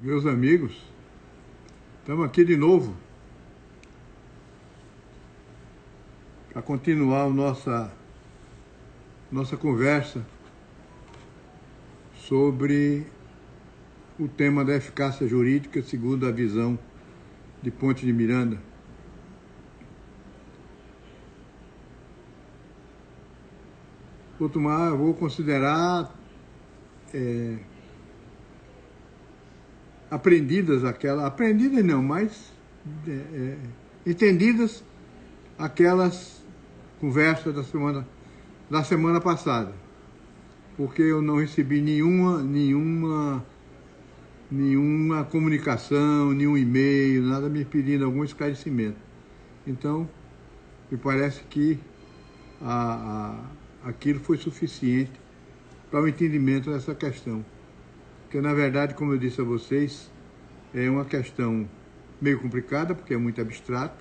Meus amigos, estamos aqui de novo para continuar a nossa conversa sobre o tema da eficácia jurídica segundo a visão de Ponte de Miranda. Vou considerar entendidas aquelas conversas da semana passada, porque eu não recebi nenhuma comunicação, nenhum e-mail, nada me pedindo algum esclarecimento. Então, me parece que aquilo foi suficiente para o entendimento dessa questão. Porque, na verdade, como eu disse a vocês, é uma questão meio complicada, porque é muito abstrata.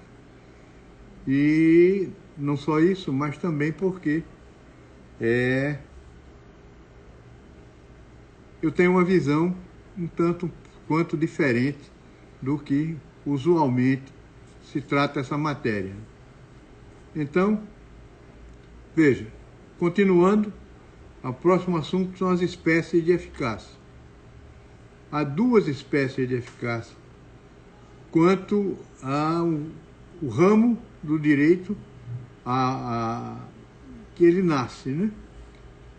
E não só isso, mas também porque eu tenho uma visão um tanto quanto diferente do que usualmente se trata essa matéria. Então, veja, continuando, o próximo assunto são as espécies de eficácia. Há duas espécies de eficácia quanto ao ramo do direito que ele nasce, né?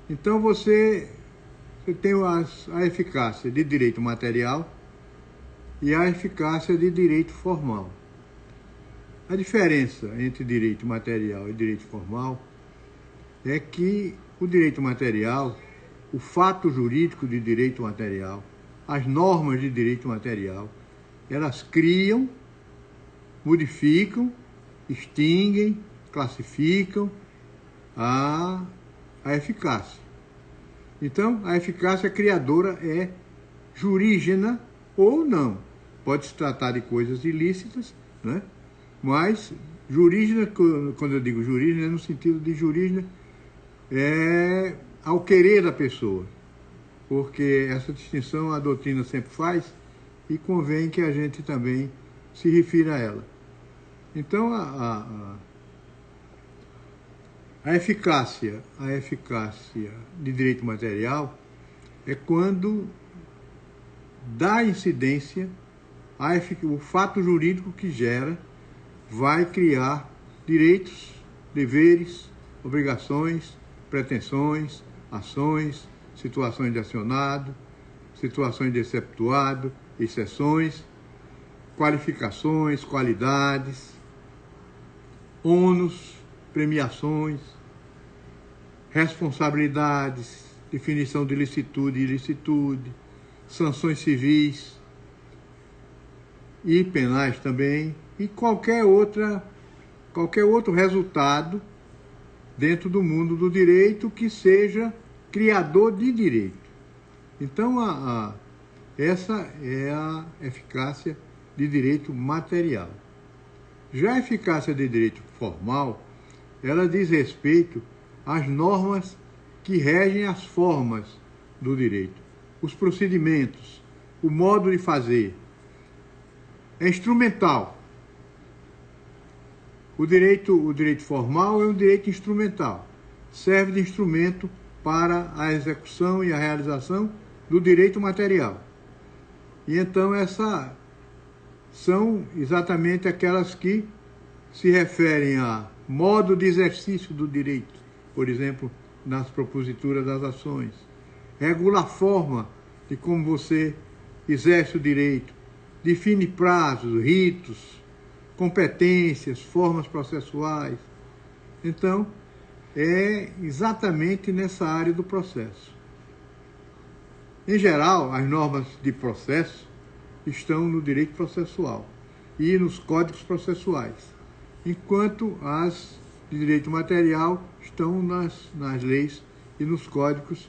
Então você tem a eficácia de direito material e a eficácia de direito formal. A diferença entre direito material e direito formal é que o direito material, o fato jurídico de direito material, as normas de direito material, elas criam, modificam, extinguem, classificam a eficácia. Então, a eficácia criadora é jurígena ou não. Pode se tratar de coisas ilícitas, né? Mas jurígena, quando eu digo jurígena, é no sentido de jurígena ao querer da pessoa. Porque essa distinção a doutrina sempre faz e convém que a gente também se refira a ela. Então, a eficácia de direito material é quando dá incidência o fato jurídico que gera vai criar direitos, deveres, obrigações, pretensões, ações, situações de acionado, situações de exceptuado, exceções, qualificações, qualidades, ônus, premiações, responsabilidades, definição de licitude e ilicitude, sanções civis e penais também, e qualquer outro resultado dentro do mundo do direito que seja criador de direito. Então, essa é a eficácia de direito material. Já a eficácia de direito formal, ela diz respeito às normas que regem as formas do direito, os procedimentos, o modo de fazer. É instrumental. O direito formal é um direito instrumental. Serve de instrumento para a execução e a realização do direito material. E então essas são exatamente aquelas que se referem a modo de exercício do direito, por exemplo, nas proposituras das ações. Regula a forma de como você exerce o direito, define prazos, ritos, competências, formas processuais. Então, é exatamente nessa área do processo. Em geral, as normas de processo estão no direito processual e nos códigos processuais, enquanto as de direito material estão nas leis e nos códigos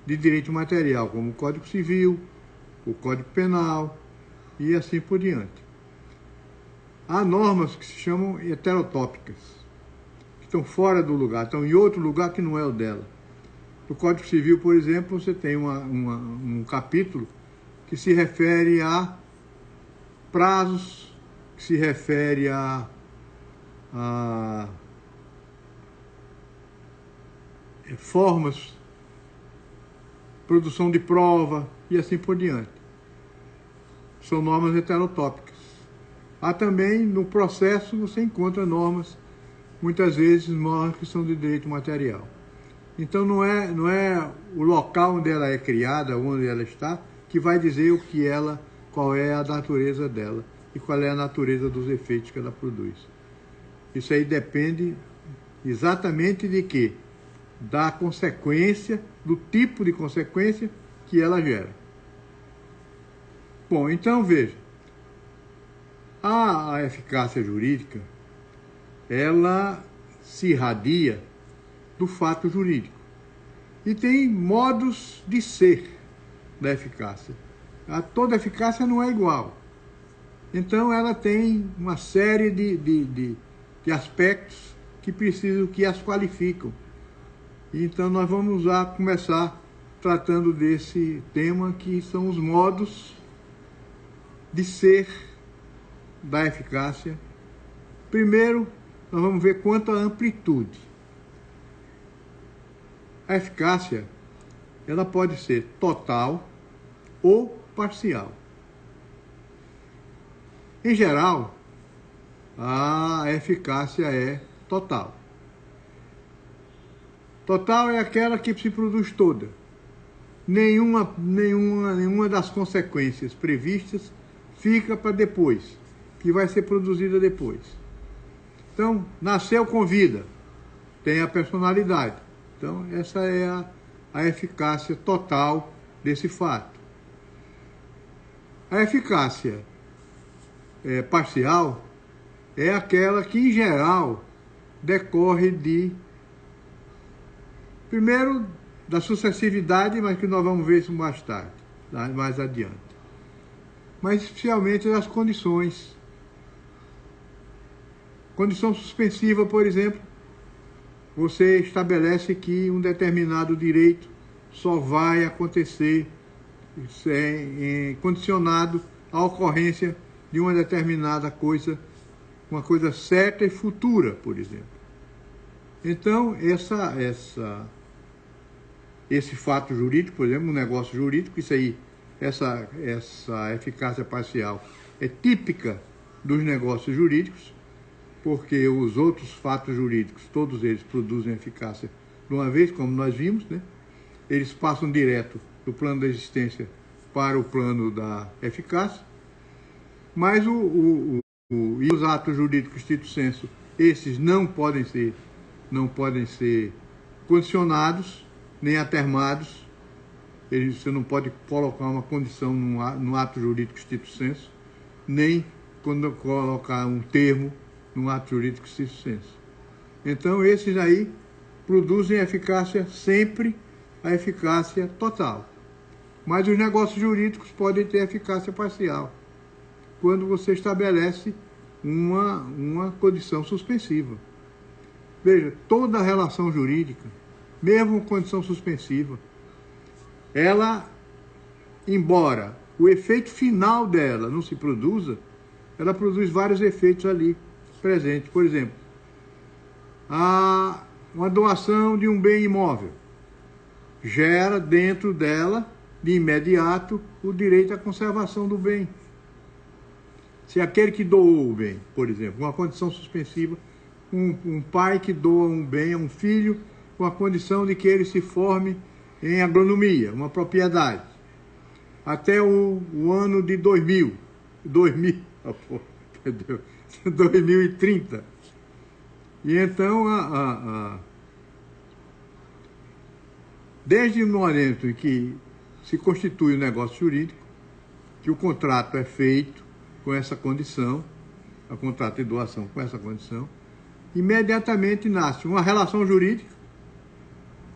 de direito material, como o Código Civil, o Código Penal e assim por diante. Há normas que se chamam heterotópicas, que estão fora do lugar, estão em outro lugar que não é o dela. No Código Civil, por exemplo, você tem um capítulo que se refere a prazos, que se refere a formas, produção de prova e assim por diante. São normas heterotópicas. Há também, no processo, você encontra normas, muitas vezes normas que são de direito material. Então não é o local onde ela é criada, onde ela está, que vai dizer qual é a natureza dela e qual é a natureza dos efeitos que ela produz. Isso aí depende exatamente de quê? Da consequência, do tipo de consequência que ela gera. Bom, então veja, a eficácia jurídica, ela se irradia do fato jurídico. E tem modos de ser da eficácia. Toda eficácia não é igual. Então ela tem uma série de aspectos que as qualificam. Então nós vamos começar tratando desse tema, que são os modos de ser da eficácia. Primeiro, nós vamos ver quanto à amplitude. A eficácia, ela pode ser total ou parcial. Em geral, a eficácia é total. Total é aquela que se produz toda. Nenhuma das consequências previstas fica para depois, que vai ser produzida depois. Então, nasceu com vida, tem a personalidade. Então, essa é a eficácia total desse fato. A eficácia parcial é aquela que, em geral, decorre primeiro, da sucessividade, mas que nós vamos ver isso mais tarde, mais adiante. Mas, especialmente, das condições. Condição suspensiva, por exemplo, você estabelece que um determinado direito só vai acontecer condicionado à ocorrência de uma determinada coisa, uma coisa certa e futura, por exemplo. Então, esse fato jurídico, por exemplo, um negócio jurídico, essa eficácia parcial é típica dos negócios jurídicos, porque os outros fatos jurídicos, todos eles produzem eficácia de uma vez, como nós vimos, né? Eles passam direto do plano da existência para o plano da eficácia, mas e os atos jurídicos stricto sensu, esses não podem ser condicionados, nem atermados. Você não pode colocar uma condição no ato jurídico stricto sensu, nem quando colocar um termo no ato jurídico stricto sensu. Então, esses aí produzem eficácia sempre, a eficácia total. Mas os negócios jurídicos podem ter eficácia parcial, quando você estabelece uma condição suspensiva. Veja, toda relação jurídica, mesmo condição suspensiva, ela, embora o efeito final dela não se produza, ela produz vários efeitos ali presentes. Por exemplo, uma doação de um bem imóvel gera dentro dela, de imediato, o direito à conservação do bem. Se aquele que doou o bem, por exemplo, uma condição suspensiva, um pai que doa um bem a um filho com a condição de que ele se forme em agronomia, uma propriedade, até o ano de 2030. E então, desde o momento em que se constitui o negócio jurídico, que o contrato é feito com essa condição, o contrato de doação com essa condição, imediatamente nasce uma relação jurídica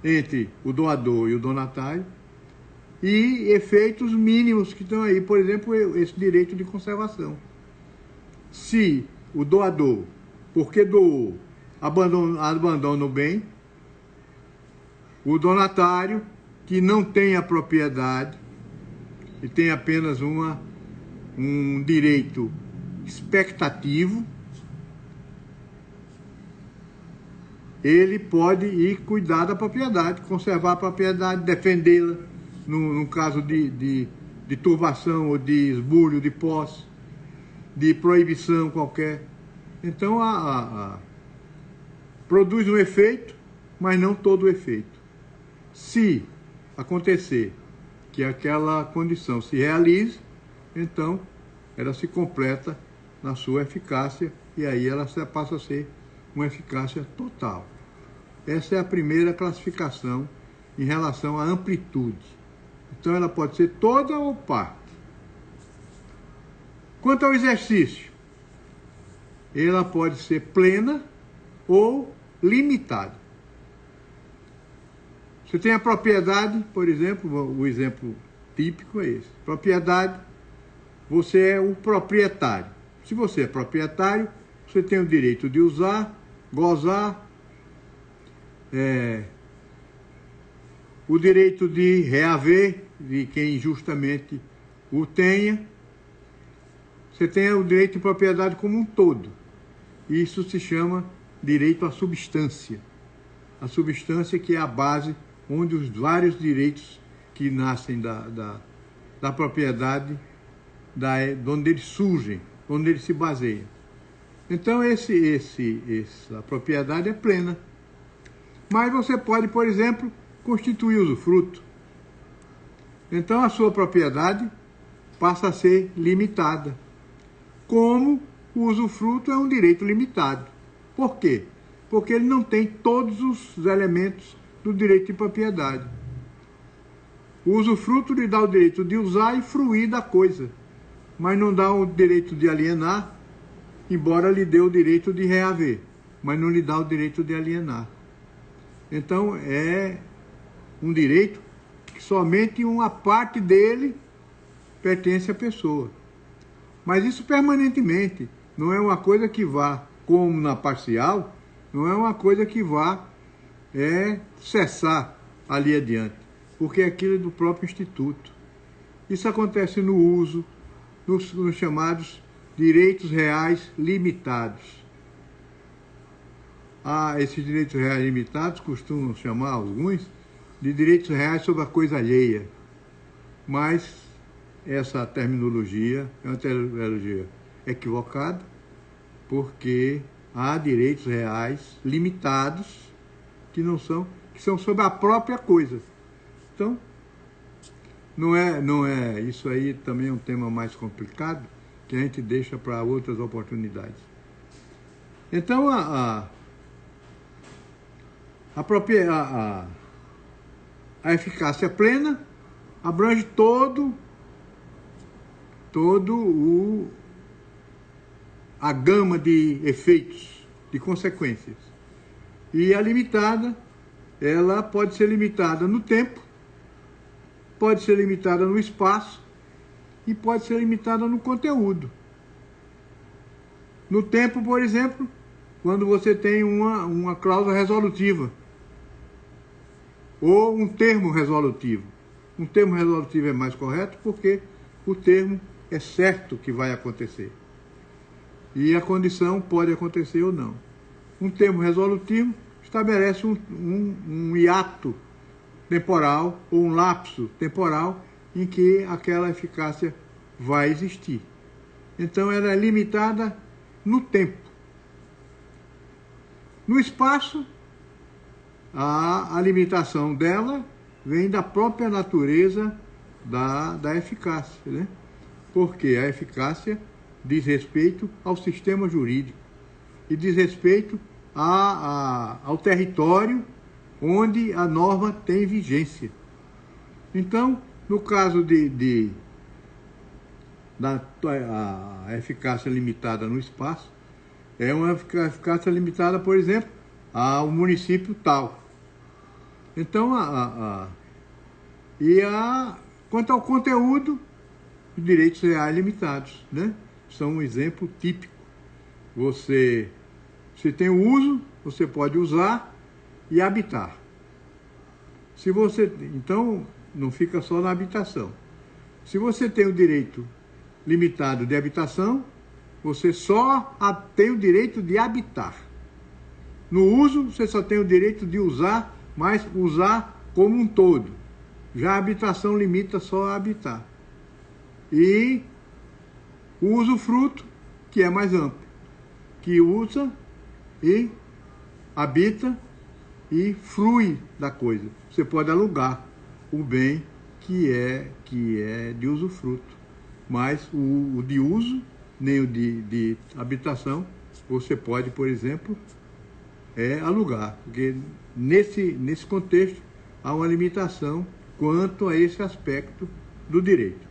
entre o doador e o donatário e efeitos mínimos que estão aí, por exemplo, esse direito de conservação. Se o doador, porque doou, abandona o bem, o donatário, que não tem a propriedade, e tem apenas um direito expectativo, ele pode ir cuidar da propriedade, conservar a propriedade, defendê-la no caso de turbação ou de esbulho de posse, de proibição qualquer. Então, produz um efeito, mas não todo o efeito. Se acontecer que aquela condição se realize, então ela se completa na sua eficácia e aí ela passa a ser uma eficácia total. Essa é a primeira classificação em relação à amplitude. Então ela pode ser toda ou parte. Quanto ao exercício, ela pode ser plena ou limitada. Você tem a propriedade, por exemplo, o exemplo típico é esse. Propriedade, você é o proprietário. Se você é proprietário, você tem o direito de usar, gozar, o direito de reaver de quem injustamente o tenha. Você tem o direito de propriedade como um todo. Isso se chama direito à substância. A substância que é a base onde os vários direitos que nascem da propriedade, de onde eles surgem, onde eles se baseiam. Então essa propriedade é plena. Mas você pode, por exemplo, constituir usufruto. Então a sua propriedade passa a ser limitada. Como o usufruto é um direito limitado. Por quê? Porque ele não tem todos os elementos do direito de propriedade. O usufruto lhe dá o direito de usar e fruir da coisa, mas não dá o direito de alienar, embora lhe dê o direito de reaver, mas não lhe dá o direito de alienar. Então é um direito que somente uma parte dele pertence à pessoa. Mas isso permanentemente, não é uma coisa que vá, como na parcial, não é uma coisa que vá cessar ali adiante, porque é aquilo do próprio Instituto. Isso acontece no uso, nos chamados direitos reais limitados. Esses direitos reais limitados costumam chamar alguns de direitos reais sobre a coisa alheia, mas essa terminologia é uma terminologia equivocada, porque há direitos reais limitados que são sobre a própria coisa. Então, não é isso aí também é um tema mais complicado que a gente deixa para outras oportunidades. Então a eficácia plena abrange a gama de efeitos, de consequências. E a limitada, ela pode ser limitada no tempo, pode ser limitada no espaço e pode ser limitada no conteúdo. No tempo, por exemplo, quando você tem uma cláusula resolutiva ou um termo resolutivo. Um termo resolutivo é mais correto porque o termo é certo que vai acontecer. E a condição pode acontecer ou não. Um termo resolutivo estabelece um hiato temporal ou um lapso temporal em que aquela eficácia vai existir. Então ela é limitada no tempo. No espaço, a limitação dela vem da própria natureza da eficácia, né? Porque a eficácia diz respeito ao sistema jurídico e diz respeito ao território onde a norma tem vigência. Então, no caso da eficácia limitada no espaço, é uma eficácia limitada, por exemplo, ao município tal. Então, quanto ao conteúdo, os direitos reais limitados, né? São um exemplo típico. Você tem o uso, você pode usar e habitar. Então, não fica só na habitação. Se você tem o direito limitado de habitação, você só tem o direito de habitar. No uso, você só tem o direito de usar, mas usar como um todo. Já a habitação limita só a habitar. E o usufruto, que é mais amplo, que usa e habita e frui da coisa. Você pode alugar o bem que é de usufruto, mas o de uso, nem o de habitação, você pode, por exemplo, alugar, porque nesse contexto há uma limitação quanto a esse aspecto do direito.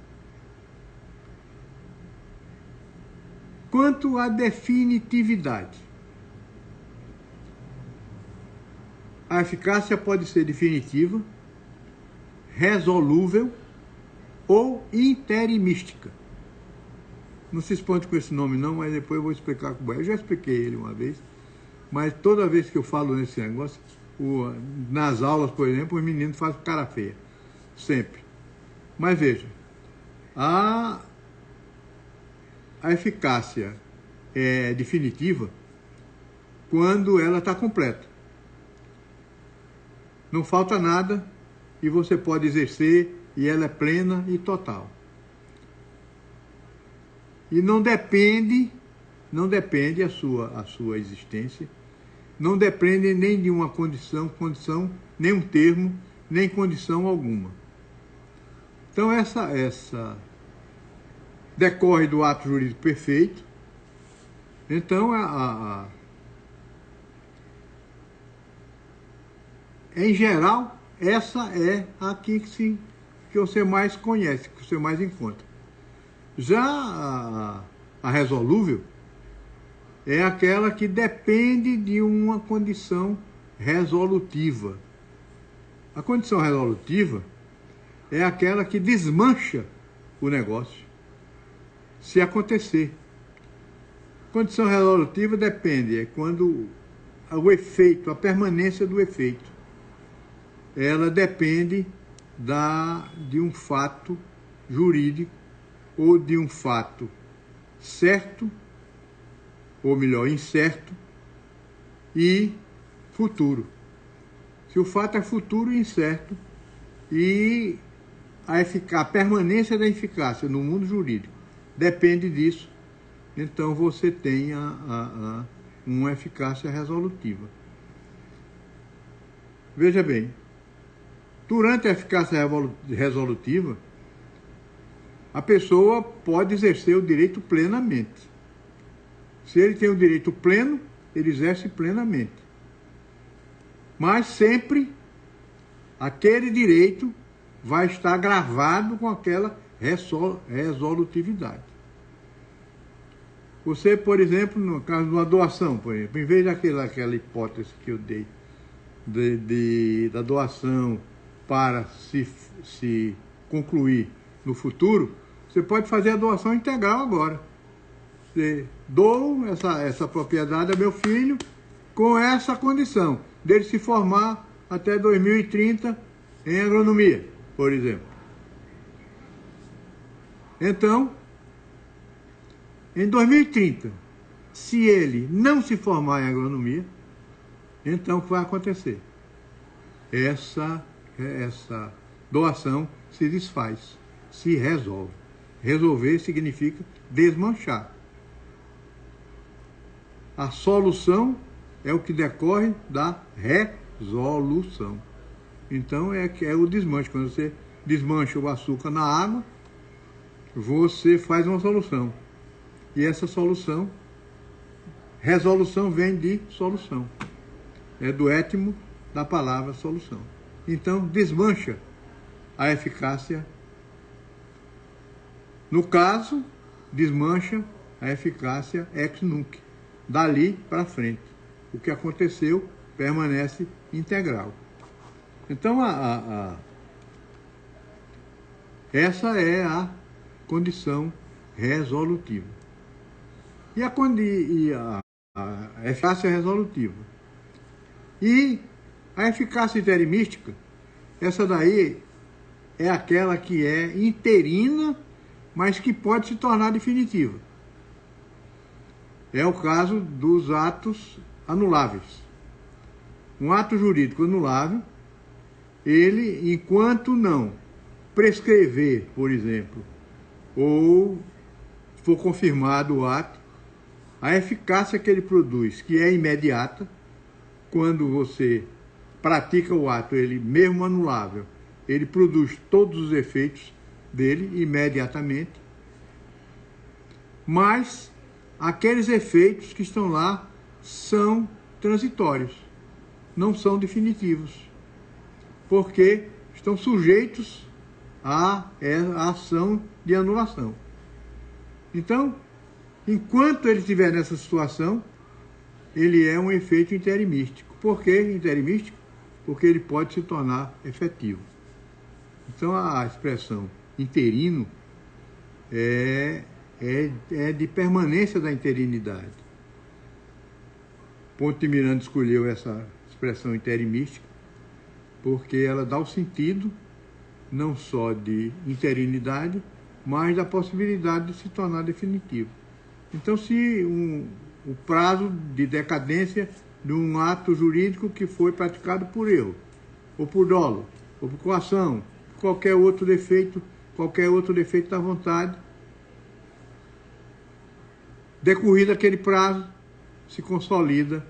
Quanto à definitividade, a eficácia pode ser definitiva, resolúvel ou interimística. Não se espante com esse nome não, mas depois eu vou explicar como é. Eu já expliquei ele uma vez, mas toda vez que eu falo nesse negócio, nas aulas, por exemplo, os meninos fazem cara feia. Sempre. Mas veja, a eficácia é definitiva quando ela está completa. Não falta nada e você pode exercer e ela é plena e total. E não depende a sua existência, não depende nem de uma condição, nem um termo, nem condição alguma. Então essa decorre do ato jurídico perfeito. Então em geral, essa é a que você mais conhece, que você mais encontra. Já a resolúvel é aquela que depende de uma condição resolutiva. A condição resolutiva é aquela que desmancha o negócio, se acontecer. Condição resolutiva depende, quando o efeito, a permanência do efeito, ela depende de um fato jurídico ou de um fato certo, ou melhor, incerto, e futuro. Se o fato é futuro e incerto, e a permanência da eficácia no mundo jurídico depende disso, então você tem uma eficácia resolutiva. Veja bem, durante a eficácia resolutiva, a pessoa pode exercer o direito plenamente. Se ele tem o direito pleno, ele exerce plenamente. Mas sempre aquele direito vai estar gravado com aquela resolutividade. Você, por exemplo, no caso de uma doação, por exemplo, em vez daquela hipótese que eu dei da doação para se concluir no futuro, você pode fazer a doação integral agora. Você dou essa propriedade a meu filho com essa condição, dele se formar até 2030 em agronomia, por exemplo. Então, em 2030, se ele não se formar em agronomia, então o que vai acontecer? Essa doação se desfaz, se resolve. Resolver significa desmanchar. A solução é o que decorre da resolução. Então é o desmanche. Quando você desmancha o açúcar na água, você faz uma solução. E essa solução, resolução vem de solução. É do étimo da palavra solução. Então desmancha a eficácia. No caso, desmancha a eficácia ex nunc. Dali para frente. O que aconteceu permanece integral. Então, essa é a condição resolutiva. E a eficácia resolutiva. E a eficácia interimística, essa daí é aquela que é interina, mas que pode se tornar definitiva. É o caso dos atos anuláveis. Um ato jurídico anulável, ele, enquanto não prescrever, por exemplo, ou for confirmado o ato, a eficácia que ele produz, que é imediata, quando você pratica o ato, ele mesmo anulável, ele produz todos os efeitos dele imediatamente, mas aqueles efeitos que estão lá são transitórios, não são definitivos, porque estão sujeitos à ação de anulação. Então, enquanto ele estiver nessa situação, ele é um efeito interimístico. Por que interimístico? Porque ele pode se tornar efetivo. Então, a expressão interino é de permanência da interinidade. Ponte de Miranda escolheu essa expressão interimística porque ela dá o sentido não só de interinidade, mas da possibilidade de se tornar definitivo. Então, se o prazo de decadência de um ato jurídico que foi praticado por erro, ou por dolo, ou por coação, qualquer outro defeito da vontade, decorrido aquele prazo, se consolida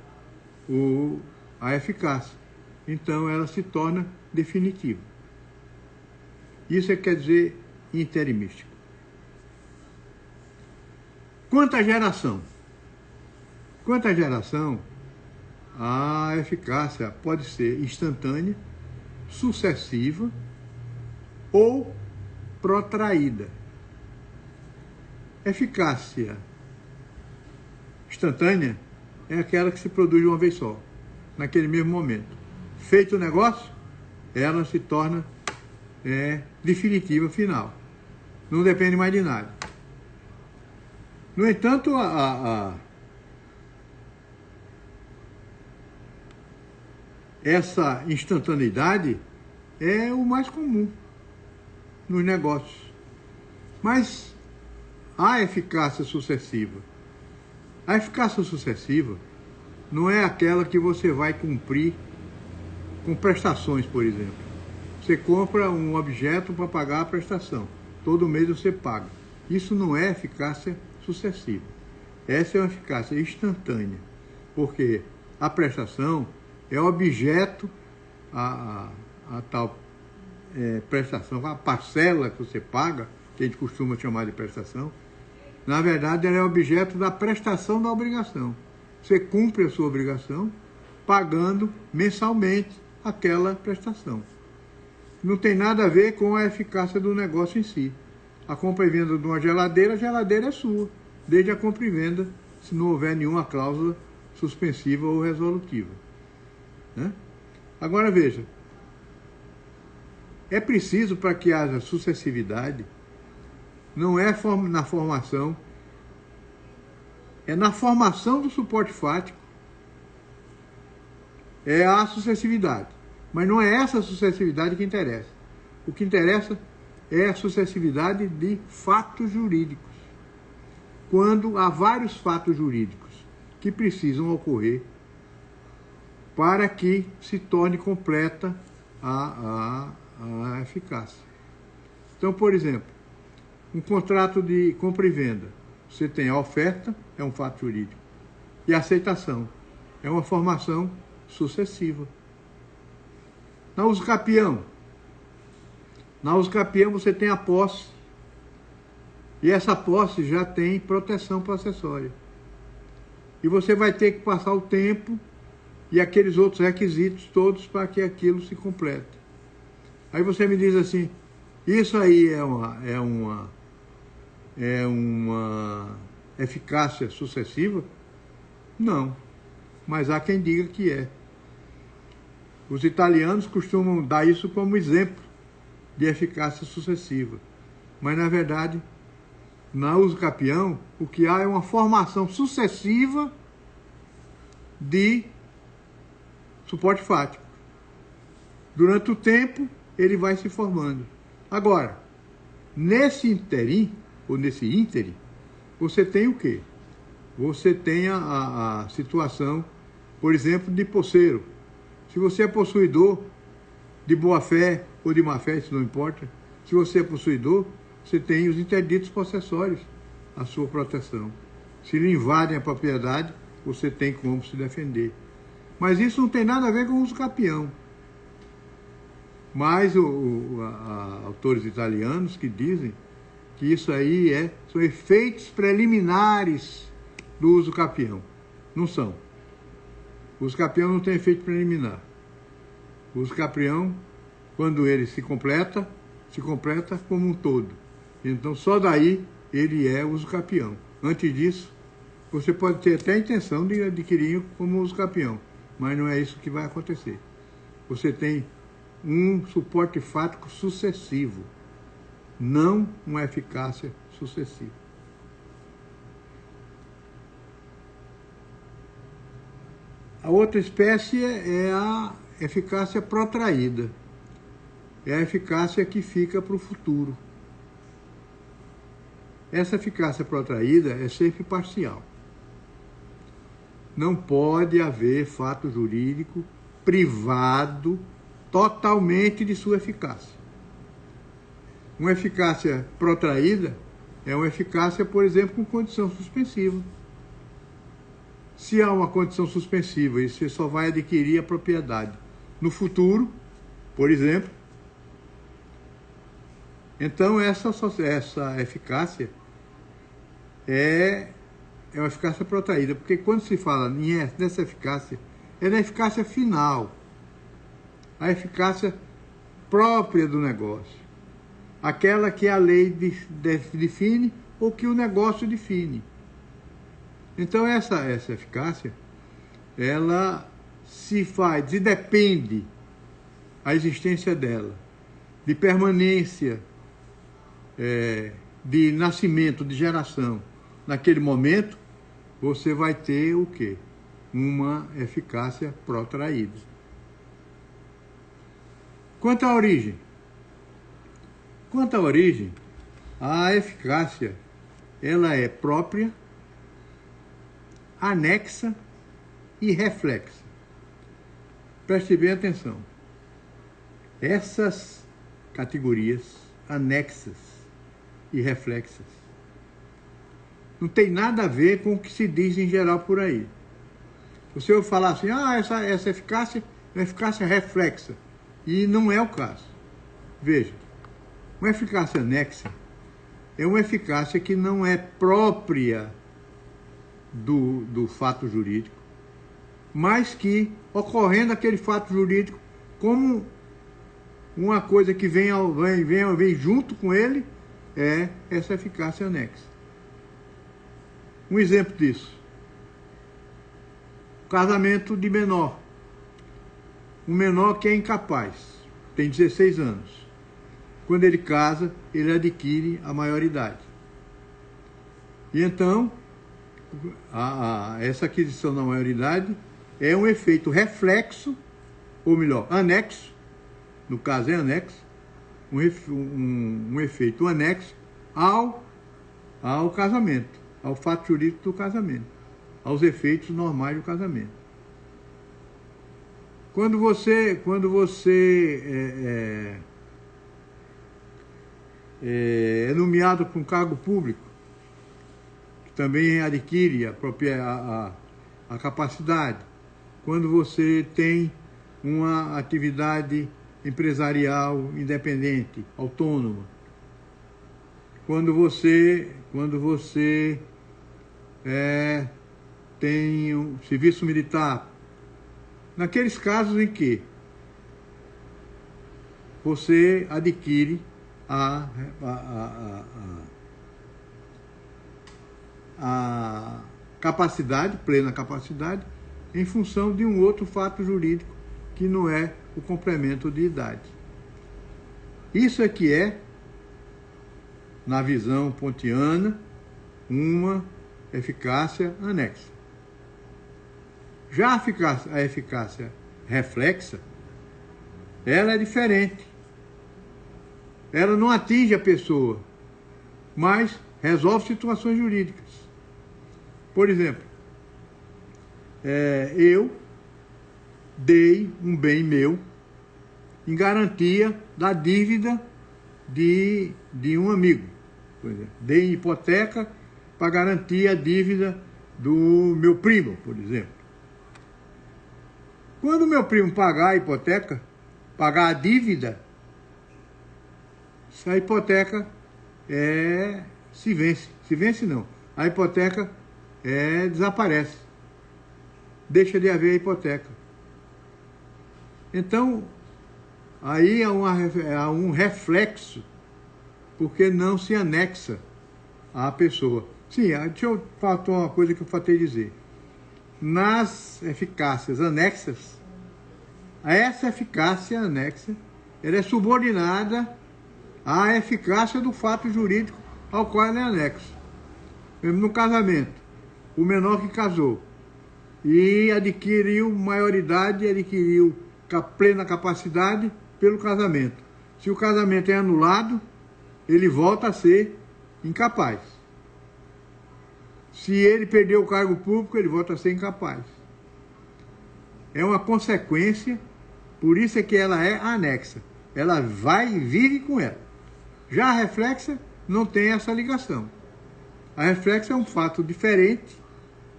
a eficácia. Então, ela se torna definitiva. Isso quer dizer interimístico. Quanto à geração, a eficácia pode ser instantânea, sucessiva ou protraída. Eficácia instantânea é aquela que se produz de uma vez só, naquele mesmo momento. Feito o negócio, ela se torna definitiva, final. Não depende mais de nada. No entanto, essa instantaneidade é o mais comum nos negócios. Mas a eficácia sucessiva. A eficácia sucessiva não é aquela que você vai cumprir com prestações, por exemplo. Você compra um objeto para pagar a prestação. Todo mês você paga. Isso não é eficácia sucessiva. Essa é uma eficácia instantânea, porque a prestação é objeto, a tal prestação, a parcela que você paga, que a gente costuma chamar de prestação, na verdade ela é objeto da prestação da obrigação. Você cumpre a sua obrigação pagando mensalmente aquela prestação. Não tem nada a ver com a eficácia do negócio em si. A compra e venda de uma geladeira, a geladeira é sua, desde a compra e venda, se não houver nenhuma cláusula suspensiva ou resolutiva. Né? Agora veja, é preciso, para que haja sucessividade, não é na formação, é na formação do suporte fático, é a sucessividade. Mas não é essa sucessividade que interessa. O que interessa é a sucessividade de fatos jurídicos. Quando há vários fatos jurídicos que precisam ocorrer para que se torne completa a eficácia. Então, por exemplo, um contrato de compra e venda. Você tem a oferta, é um fato jurídico, e a aceitação é uma formação sucessiva. Na uso capião você tem a posse, e essa posse já tem proteção processória. E você vai ter que passar o tempo e aqueles outros requisitos todos para que aquilo se complete. Aí você me diz assim, isso aí é uma eficácia sucessiva? Não, mas há quem diga que é. Os italianos costumam dar isso como exemplo de eficácia sucessiva. Mas, na verdade, na uso capião, o que há é uma formação sucessiva de suporte fático. Durante o tempo, ele vai se formando. Agora, nesse interim, ou nesse ínterim, você tem o quê? Você tem a situação, por exemplo, de posseiro. Se você é possuidor de boa fé ou de má fé, isso não importa. Se você é possuidor, você tem os interditos possessórios à sua proteção. Se lhe invadem a propriedade, você tem como se defender. Mas isso não tem nada a ver com o uso capião. Mas autores italianos que dizem que isso aí são efeitos preliminares do uso capião. Não são. O uso capião não tem efeito preliminar. O uso capião, quando ele se completa como um todo. Então, só daí ele é uso capião. Antes disso, você pode ter até a intenção de adquirir como uso capião, mas não é isso que vai acontecer. Você tem um suporte fático sucessivo, não uma eficácia sucessiva. A outra espécie é a eficácia protraída. É a eficácia que fica para o futuro. Essa eficácia protraída é sempre parcial. Não pode haver fato jurídico privado totalmente de sua eficácia. Uma eficácia protraída é uma eficácia, por exemplo, com condição suspensiva. Se há uma condição suspensiva e você só vai adquirir a propriedade no futuro, por exemplo, então essa eficácia é uma eficácia protraída, porque quando se fala nessa eficácia, é na eficácia final, a eficácia própria do negócio, aquela que a lei define ou que o negócio define. Então essa eficácia, ela se depende a existência dela, de permanência, de nascimento, de geração. Naquele momento, você vai ter o quê? Uma eficácia protraída. Quanto à origem? A eficácia, ela é própria, anexa e reflexa. Preste bem atenção. Essas categorias anexas e reflexas não tem nada a ver com o que se diz em geral por aí. Se eu falar assim, essa eficácia é uma eficácia reflexa, e não é o caso. Veja, uma eficácia anexa é uma eficácia que não é própria do fato jurídico, mas que, ocorrendo aquele fato jurídico como uma coisa que vem junto com ele, é essa eficácia anexa. Um exemplo disso: casamento de menor. Um menor que é incapaz, tem 16 anos. Quando ele casa, ele adquire a maioridade. E então, essa aquisição da maioridade é um efeito reflexo, ou melhor, anexo, no caso é anexo, um efeito anexo ao casamento, ao fato jurídico do casamento, aos efeitos normais do casamento. Quando você é nomeado para um cargo público, que também adquire a capacidade, quando você tem uma atividade empresarial independente, autônoma, quando você tem um serviço militar, naqueles casos em que você adquire a capacidade, plena capacidade, em função de um outro fato jurídico que não é o complemento de idade. Isso é que é, na visão pontiana, uma eficácia anexa. Já a eficácia reflexa, ela é diferente. ela não atinge a pessoa, mas resolve situações jurídicas. Por exemplo, eu dei um bem meu em garantia da dívida de um amigo. Por exemplo, dei hipoteca para garantir a dívida do meu primo, por exemplo. Quando o meu primo pagar a hipoteca, pagar a dívida, a hipoteca se vence. Se vence não. A hipoteca desaparece. Deixa de haver a hipoteca. Então, aí há um reflexo, porque não se anexa à pessoa. Sim, deixa eu falar uma coisa que eu faltei dizer. Nas eficácias anexas, essa eficácia anexa, ela é subordinada à eficácia do fato jurídico ao qual ela é anexo. Mesmo no casamento, o menor que casou e adquiriu maioridade, adquiriu plena capacidade pelo casamento. Se o casamento é anulado, ele volta a ser incapaz. Se ele perdeu o cargo público, ele volta a ser incapaz. É uma consequência, por isso é que ela é anexa. Ela vai e vive com ela. Já a reflexa não tem essa ligação. A reflexa é um fato diferente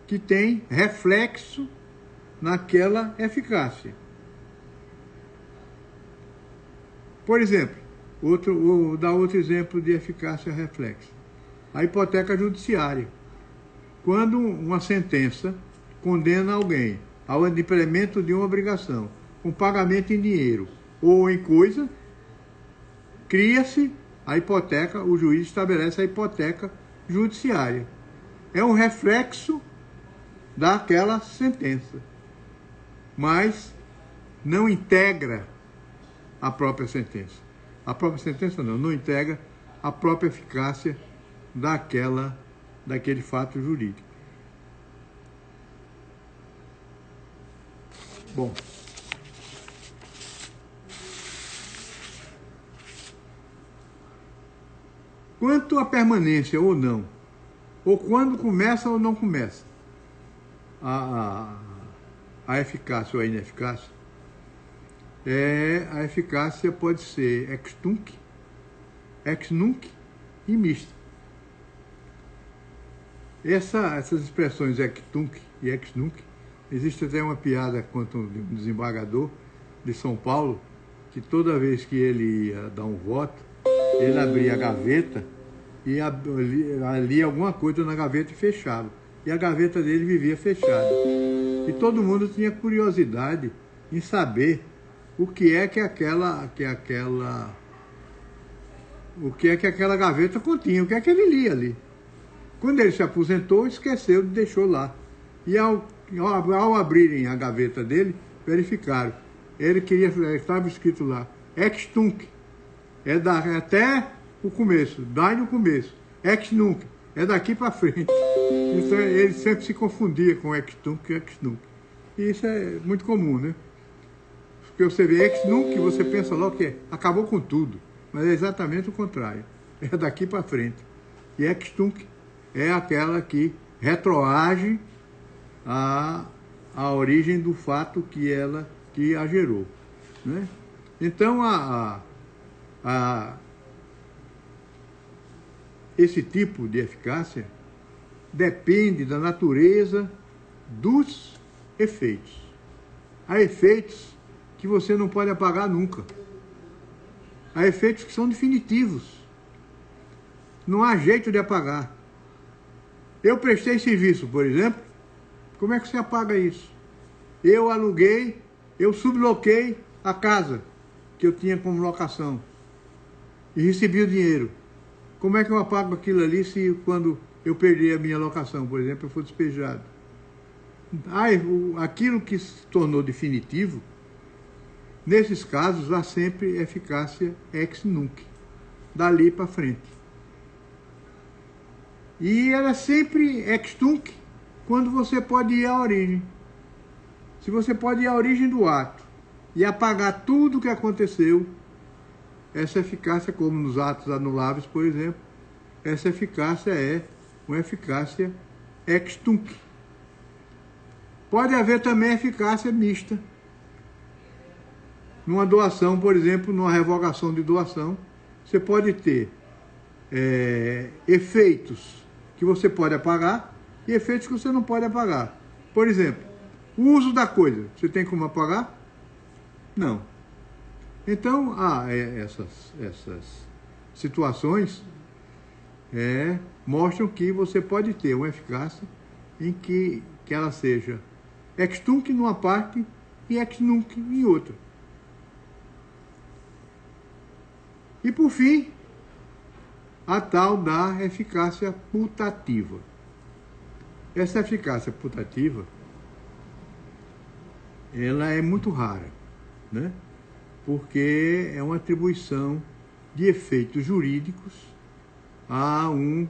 que tem reflexo naquela eficácia. Por exemplo, vou dar outro exemplo de eficácia reflexa. A hipoteca judiciária. Quando uma sentença condena alguém ao adimplemento de uma obrigação, com pagamento em dinheiro ou em coisa, cria-se a hipoteca, o juiz estabelece a hipoteca judiciária. É um reflexo daquela sentença, mas não integra a própria sentença. A própria sentença não integra a própria eficácia daquele fato jurídico. Bom, quanto à permanência ou não, ou quando começa ou não começa a eficácia ou a ineficácia, a eficácia pode ser ex tunc, ex nunc e mista. Essas expressões ex tunc e ex nunc, existe até uma piada quanto um desembargador de São Paulo, que toda vez que ele ia dar um voto, ele abria a gaveta e lia alguma coisa na gaveta e fechava. E a gaveta dele vivia fechada. E todo mundo tinha curiosidade em saber o que é que aquela gaveta continha, o que é que ele lia ali. Quando ele se aposentou, esqueceu, deixou lá. E ao abrirem a gaveta dele, verificaram. Estava escrito lá, ex tunc, até o começo, dai no começo. Ex nunc, é daqui para frente. Então ele sempre se confundia com ex tunc e ex nunc. E isso é muito comum, né? Porque você vê ex nunc, você pensa logo que acabou com tudo. Mas é exatamente o contrário. É daqui para frente. E ex tunc é aquela que retroage a origem do fato que a gerou, né? Então, esse tipo de eficácia depende da natureza dos efeitos. Há efeitos que você não pode apagar nunca. Há efeitos que são definitivos. Não há jeito de apagar. Eu prestei serviço, por exemplo, como é que você apaga isso? Eu aluguei, eu subloquei a casa que eu tinha como locação e recebi o dinheiro. Como é que eu apago aquilo ali se quando eu perder a minha locação, por exemplo, eu for despejado? Aquilo que se tornou definitivo, nesses casos há sempre eficácia ex nunc, dali para frente. E ela é sempre ex tunc quando você pode ir à origem. Se você pode ir à origem do ato e apagar tudo o que aconteceu, essa eficácia, como nos atos anuláveis, por exemplo, essa eficácia é uma eficácia ex tunc. Pode haver também eficácia mista. Numa doação, por exemplo, numa revogação de doação, você pode ter efeitos que você pode apagar e efeitos que você não pode apagar. Por exemplo, o uso da coisa, você tem como apagar? Não. Então, essas situações mostram que você pode ter uma eficácia em que ela seja ex tunc numa parte e ex nunc em outra. E por fim, a tal da eficácia putativa. Essa eficácia putativa, ela é muito rara, né? Porque é uma atribuição de efeitos jurídicos a um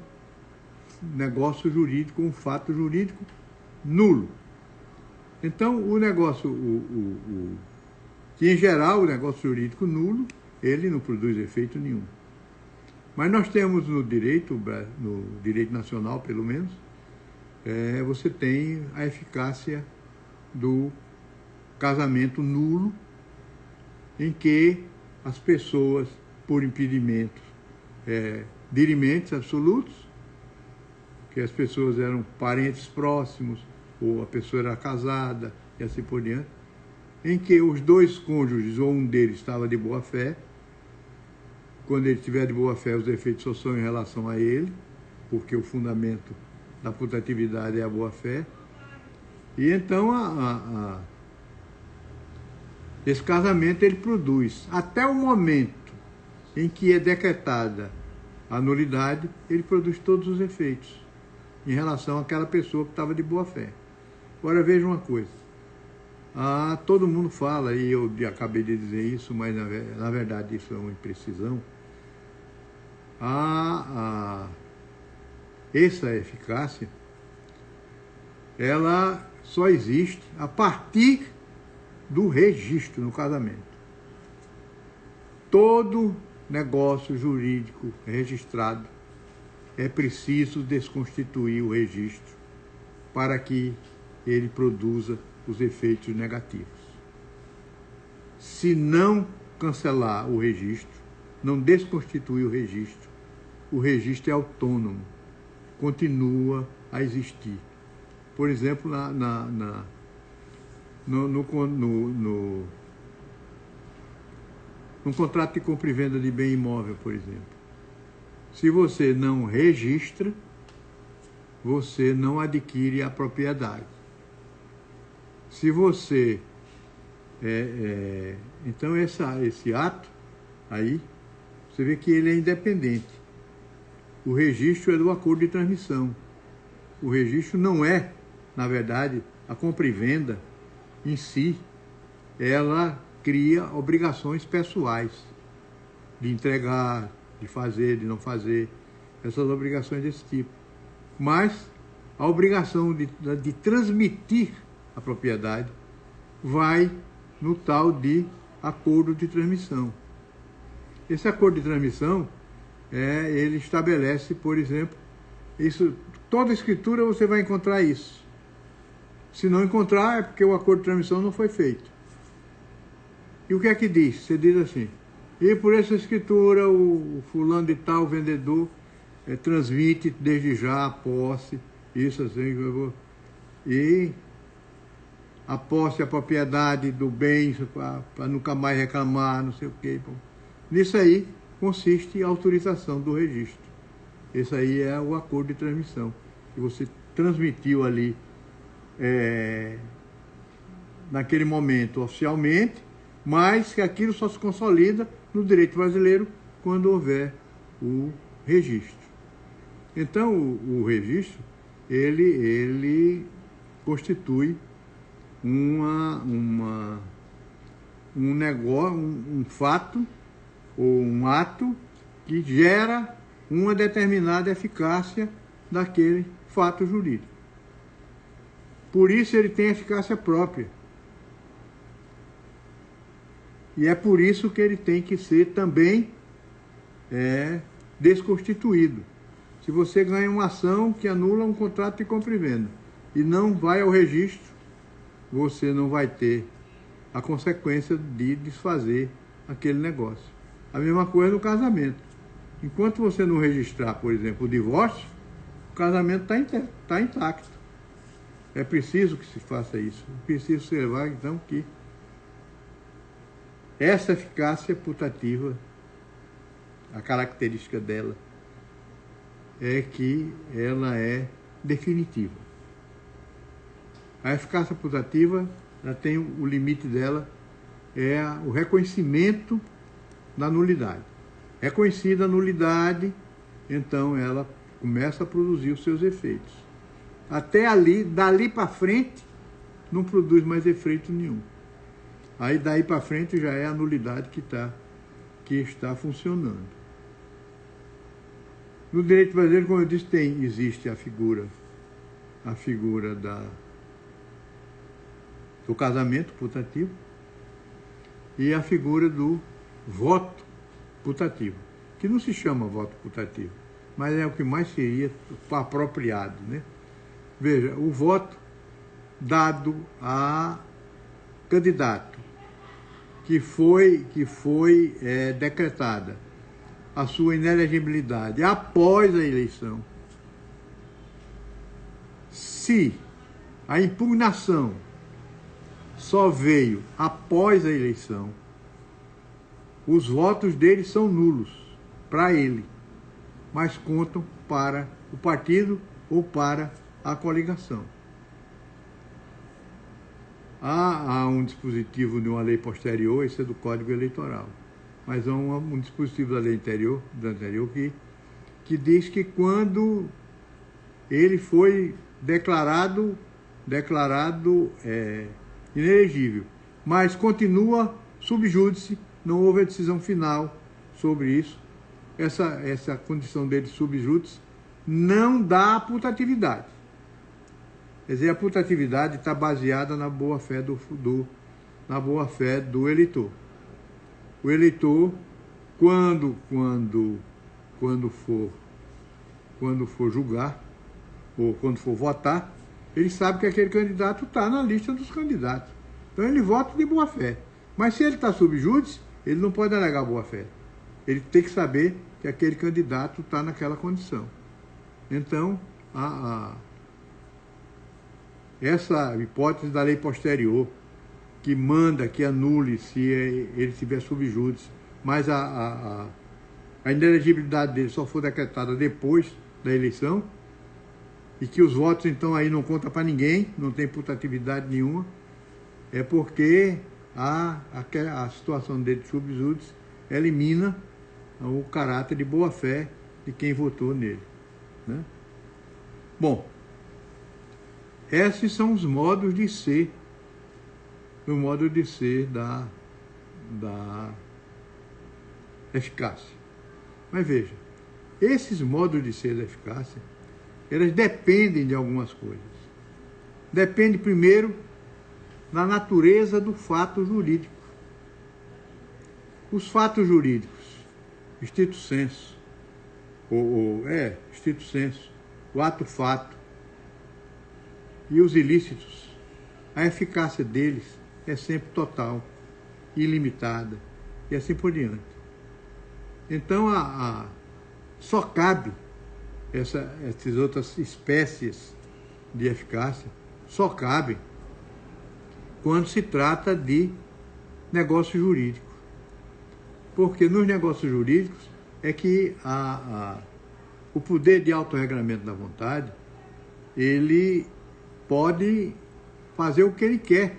negócio jurídico, um fato jurídico nulo. Então, o negócio, que em geral o negócio jurídico nulo, ele não produz efeito nenhum. Mas nós temos no direito nacional, pelo menos, você tem a eficácia do casamento nulo, em que as pessoas, por impedimentos dirimentes absolutos, que as pessoas eram parentes próximos, ou a pessoa era casada, e assim por diante, em que os dois cônjuges, ou um deles, estava de boa fé. Quando ele estiver de boa fé, os efeitos só são em relação a ele, porque o fundamento da putatividade é a boa fé. E então esse casamento ele produz, até o momento em que é decretada a nulidade, ele produz todos os efeitos em relação àquela pessoa que estava de boa fé. Agora veja uma coisa, todo mundo fala, e eu acabei de dizer isso, mas na verdade isso é uma imprecisão, essa eficácia, ela só existe a partir do registro no casamento. Todo negócio jurídico registrado é preciso desconstituir o registro para que ele produza os efeitos negativos. Se não cancelar o registro, não desconstituir o registro é autônomo, continua a existir. Por exemplo, no contrato de compra e venda de bem imóvel, por exemplo. Se você não registra, você não adquire a propriedade. Se você... então, esse ato aí, você vê que ele é independente. O registro é do acordo de transmissão. O registro não é, na verdade, a compra e venda em si, ela cria obrigações pessoais de entregar, de fazer, de não fazer, essas obrigações desse tipo. Mas a obrigação de transmitir a propriedade vai no tal de acordo de transmissão. Esse acordo de transmissão, ele estabelece, por exemplo, isso, toda escritura você vai encontrar isso. Se não encontrar, é porque o acordo de transmissão não foi feito. E o que é que diz? Você diz assim, e por essa escritura o fulano de tal vendedor transmite desde já a posse, isso assim, e a posse, a propriedade do bem, para nunca mais reclamar, não sei o quê. Nisso aí consiste a autorização do registro. Esse aí é o acordo de transmissão, que você transmitiu ali naquele momento oficialmente, mas que aquilo só se consolida no direito brasileiro quando houver o registro. Então, o registro, ele constitui um negócio, um fato ou um ato que gera uma determinada eficácia daquele fato jurídico. Por isso ele tem eficácia própria. E é por isso que ele tem que ser também desconstituído. Se você ganha uma ação que anula um contrato de compra e venda e não vai ao registro, você não vai ter a consequência de desfazer aquele negócio. A mesma coisa no casamento. Enquanto você não registrar, por exemplo, o divórcio, o casamento está intacto. É preciso que se faça isso. É preciso observar, então, que essa eficácia putativa, a característica dela, é que ela é definitiva. A eficácia putativa, ela tem o limite dela, é o reconhecimento da nulidade. Reconhecida a nulidade, então ela começa a produzir os seus efeitos. Até ali, dali para frente, não produz mais efeito nenhum. Aí daí para frente já é a nulidade que está funcionando. No direito brasileiro, como eu disse, existe a figura do casamento putativo e a figura do voto putativo, que não se chama voto putativo, mas é o que mais seria apropriado, né? Veja, o voto dado a candidato que foi decretada a sua inelegibilidade após a eleição, se a impugnação só veio após a eleição, os votos dele são nulos para ele, mas contam para o partido ou para a coligação. Há um dispositivo de uma lei posterior, esse é do Código Eleitoral, mas há um dispositivo da lei anterior que diz que quando ele foi declarado inelegível, mas continua sub júdice, não houve a decisão final sobre isso, essa condição dele sub júdice não dá putatividade. Quer dizer, a putatividade está baseada na boa-fé do eleitor. O eleitor, quando for julgar, ou quando for votar, ele sabe que aquele candidato está na lista dos candidatos. Então ele vota de boa-fé. Mas se ele está sub júdice, ele não pode alegar boa-fé. Ele tem que saber que aquele candidato está naquela condição. Então, essa hipótese da lei posterior, que manda que anule se ele estiver sub júdice, mas a inelegibilidade dele só for decretada depois da eleição, e que os votos então aí não contam para ninguém, não tem putatividade nenhuma, é porque a situação dele de sub júdice elimina o caráter de boa-fé de quem votou nele, né? Bom, esses são os modos de ser, da eficácia. Mas veja, esses modos de ser da eficácia, elas dependem de algumas coisas. Depende, primeiro, da natureza do fato jurídico. Os fatos jurídicos, stricto sensu, stricto sensu, o ato-fato e os ilícitos, a eficácia deles é sempre total, ilimitada e assim por diante. Então, só cabe essas outras espécies de eficácia, só cabem quando se trata de negócio jurídico. Porque nos negócios jurídicos é que o poder de autorregulamento da vontade, ele pode fazer o que ele quer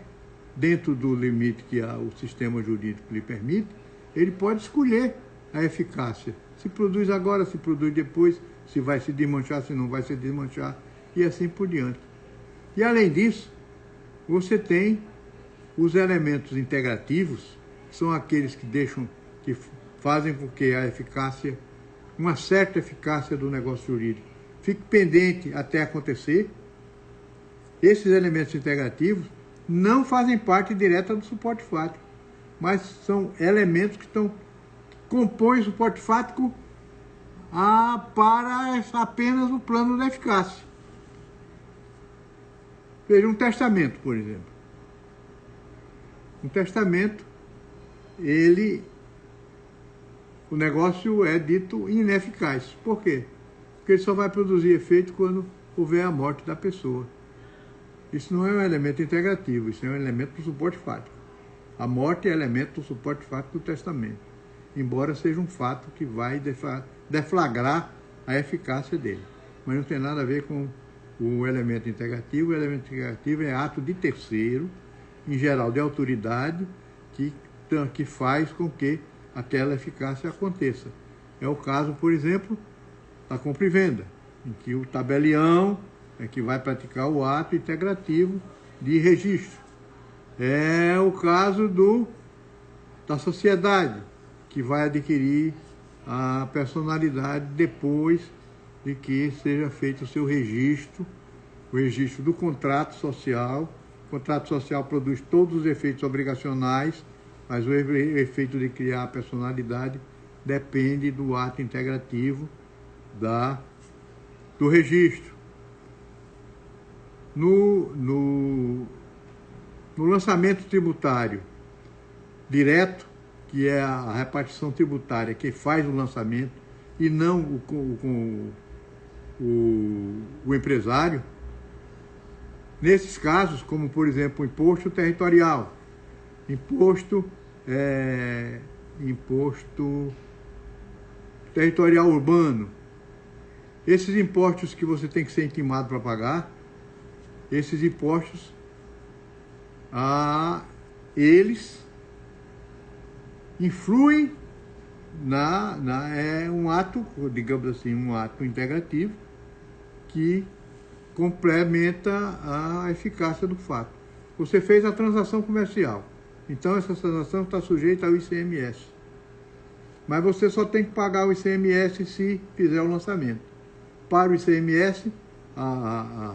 dentro do limite que o sistema jurídico lhe permite. Ele pode escolher a eficácia, se produz agora, se produz depois, se vai se desmanchar, se não vai se desmanchar, e assim por diante. E além disso, você tem os elementos integrativos, que são aqueles que fazem com que a eficácia, uma certa eficácia do negócio jurídico, fique pendente até acontecer. Esses elementos integrativos não fazem parte direta do suporte fático, mas são elementos que compõem o suporte fático para apenas o plano da eficácia. Veja, um testamento, por exemplo. Um testamento, o negócio é dito ineficaz. Por quê? Porque ele só vai produzir efeito quando houver a morte da pessoa. Isso não é um elemento integrativo, isso é um elemento do suporte fático. A morte é elemento do suporte fático do testamento, embora seja um fato que vai deflagrar a eficácia dele. Mas não tem nada a ver com o elemento integrativo. O elemento integrativo é ato de terceiro, em geral de autoridade, que faz com que aquela eficácia aconteça. É o caso, por exemplo, da compra e venda, em que o tabelião é que vai praticar o ato integrativo de registro. É o caso da sociedade, que vai adquirir a personalidade depois de que seja feito o seu registro, o registro do contrato social. O contrato social produz todos os efeitos obrigacionais, mas o efeito de criar a personalidade depende do ato integrativo do registro. No lançamento tributário direto, que é a repartição tributária que faz o lançamento e não o empresário, nesses casos, como por exemplo o imposto territorial, imposto territorial urbano, esses impostos que você tem que ser intimado para pagar, esses impostos, eles influem é um ato, digamos assim, um ato integrativo que complementa a eficácia do fato. Você fez a transação comercial, então essa transação está sujeita ao ICMS. Mas você só tem que pagar o ICMS se fizer o lançamento. Para o ICMS, a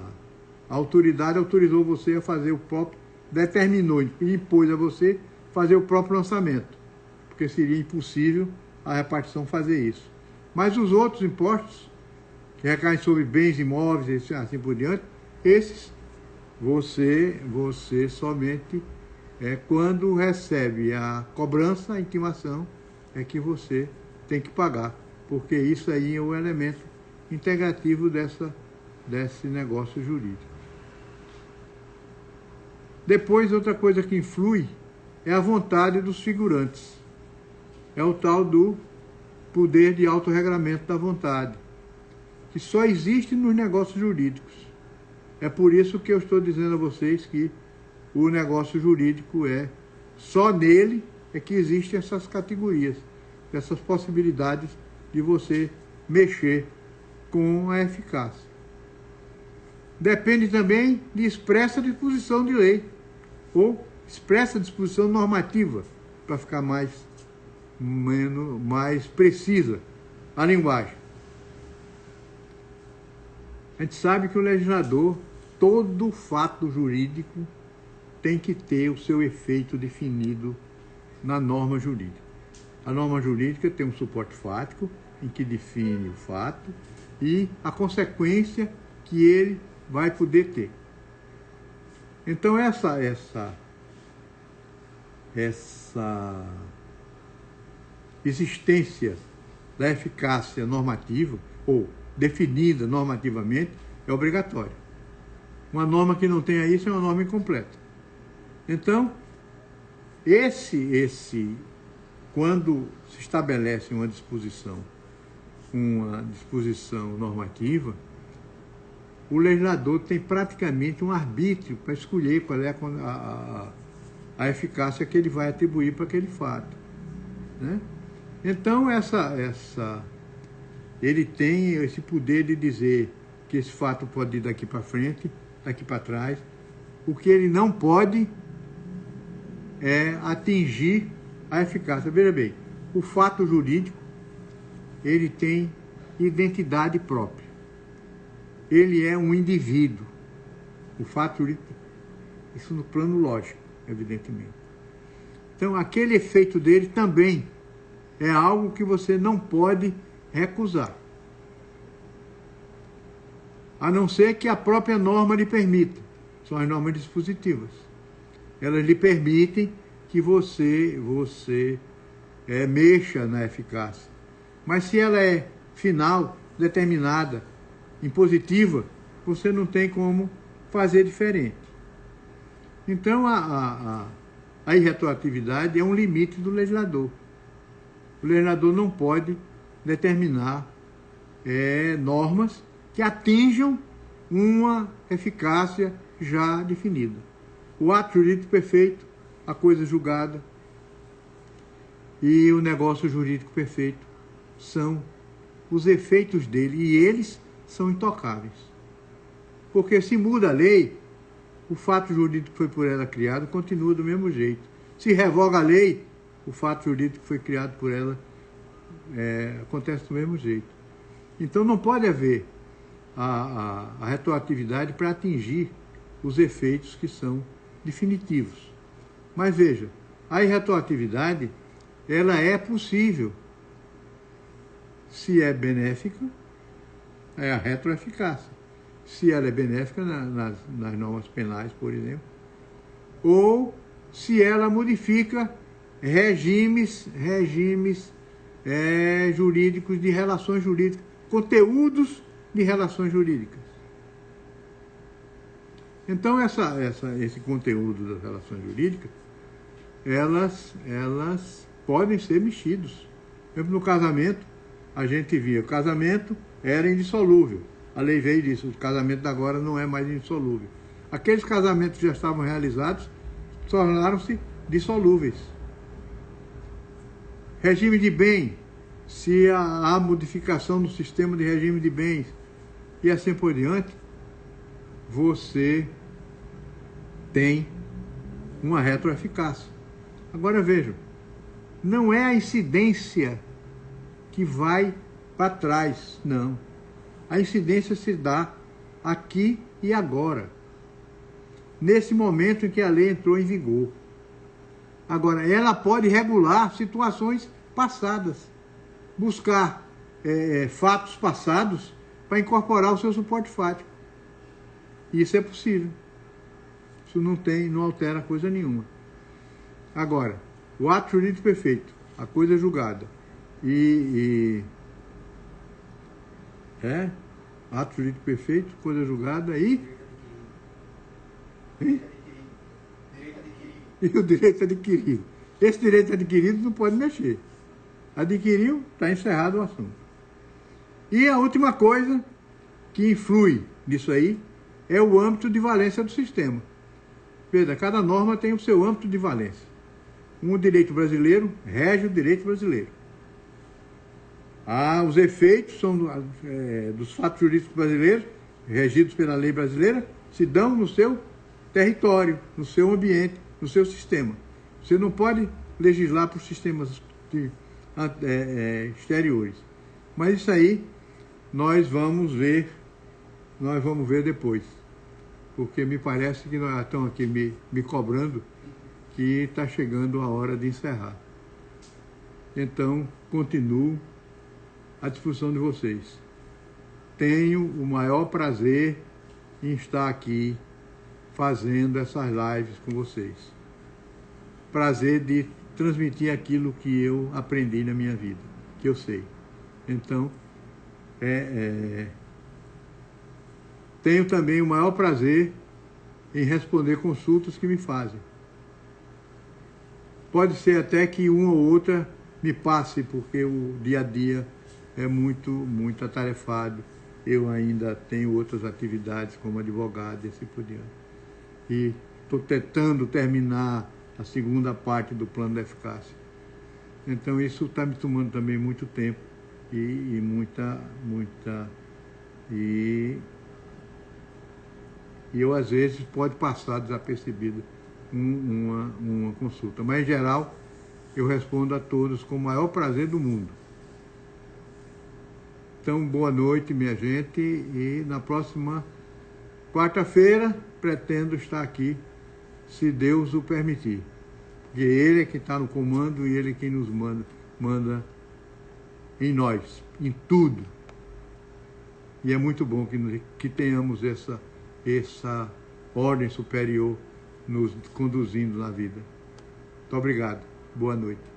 autoridade autorizou você a fazer o próprio, determinou e impôs a você fazer o próprio lançamento, porque seria impossível a repartição fazer isso. Mas os outros impostos, que recaem sobre bens imóveis e assim por diante, esses você somente quando recebe a cobrança, a intimação, é que você tem que pagar, porque isso aí é o elemento integrativo desse negócio jurídico. Depois, outra coisa que influi é a vontade dos figurantes. É o tal do poder de autorregramento da vontade, que só existe nos negócios jurídicos. É por isso que eu estou dizendo a vocês que o negócio jurídico só nele é que existem essas categorias, essas possibilidades de você mexer com a eficácia. Depende também de expressa disposição de lei, ou expressa disposição normativa, para ficar mais precisa a linguagem. A gente sabe que o legislador, todo fato jurídico tem que ter o seu efeito definido na norma jurídica. A norma jurídica tem um suporte fático, em que define o fato e a consequência que ele vai poder ter. Então essa existência da eficácia normativa, ou definida normativamente, é obrigatória. Uma norma que não tenha isso é uma norma incompleta. Então, quando se estabelece uma disposição normativa, o legislador tem praticamente um arbítrio para escolher qual é a eficácia que ele vai atribuir para aquele fato, né? Então, ele tem esse poder de dizer que esse fato pode ir daqui para frente, daqui para trás. O que ele não pode é atingir a eficácia. Veja bem, o fato jurídico, ele tem identidade própria. Ele é um indivíduo. O fato jurídico, isso no plano lógico, evidentemente. Então, aquele efeito dele também é algo que você não pode recusar. A não ser que a própria norma lhe permita. São as normas dispositivas. Elas lhe permitem que você mexa na eficácia. Mas se ela é final, determinada, impositiva, você não tem como fazer diferente. Então, a irretroatividade é um limite do legislador. O legislador não pode determinar normas que atinjam uma eficácia já definida. O ato jurídico perfeito, a coisa julgada e o negócio jurídico perfeito são os efeitos dele, e eles são intocáveis. Porque se muda a lei, o fato jurídico que foi por ela criado continua do mesmo jeito. Se revoga a lei, o fato jurídico que foi criado por ela acontece do mesmo jeito. Então não pode haver a retroatividade para atingir os efeitos que são definitivos. Mas veja, a irretroatividade, ela é possível se é benéfica, é a retroeficácia. Se ela é benéfica nas normas penais, por exemplo, ou se ela modifica regimes jurídicos, de relações jurídicas, conteúdos de relações jurídicas. Então, esse conteúdo das relações jurídicas, elas podem ser mexidos. Por exemplo, no casamento, a gente via, o casamento era indissolúvel. A lei veio disso, o casamento agora não é mais indissolúvel. Aqueles casamentos que já estavam realizados tornaram-se dissolúveis. Regime de bem, se há modificação no sistema de regime de bens e assim por diante, você tem uma retroeficácia. Agora vejam, não é a incidência que vai para trás, não. A incidência se dá aqui e agora, nesse momento em que a lei entrou em vigor. Agora, ela pode regular situações passadas, buscar fatos passados para incorporar o seu suporte fático. Isso é possível. Isso não altera coisa nenhuma. Agora, o ato jurídico perfeito, a coisa julgada, ato jurídico perfeito, coisa julgada e o direito adquirido. Esse direito adquirido não pode mexer. Adquiriu, está encerrado o assunto. E a última coisa que influi nisso aí é o âmbito de valência do sistema. Veja, cada norma tem o seu âmbito de valência. O direito brasileiro rege o direito brasileiro. Os efeitos são dos fatos jurídicos brasileiros, regidos pela lei brasileira, se dão no seu território, no seu ambiente, no seu sistema. Você não pode legislar para os sistemas exteriores. Mas isso aí nós vamos ver depois. Porque me parece que nós estamos aqui me cobrando que está chegando a hora de encerrar. Então, continuo à disposição de vocês. Tenho o maior prazer em estar aqui fazendo essas lives com vocês. Prazer de transmitir aquilo que eu aprendi na minha vida, que eu sei. Então, tenho também o maior prazer em responder consultas que me fazem. Pode ser até que uma ou outra me passe, porque o dia a dia é muito atarefado. Eu ainda tenho outras atividades como advogado e assim por diante. E estou tentando terminar a segunda parte do plano da eficácia. Então isso está me tomando também muito tempo e eu às vezes pode passar desapercebido uma consulta. Mas em geral eu respondo a todos com o maior prazer do mundo. Então, boa noite, minha gente, e na próxima quarta-feira pretendo estar aqui, se Deus o permitir. E Ele é que está no comando e Ele é quem nos manda em nós, em tudo. E é muito bom que tenhamos essa ordem superior nos conduzindo na vida. Muito obrigado. Boa noite.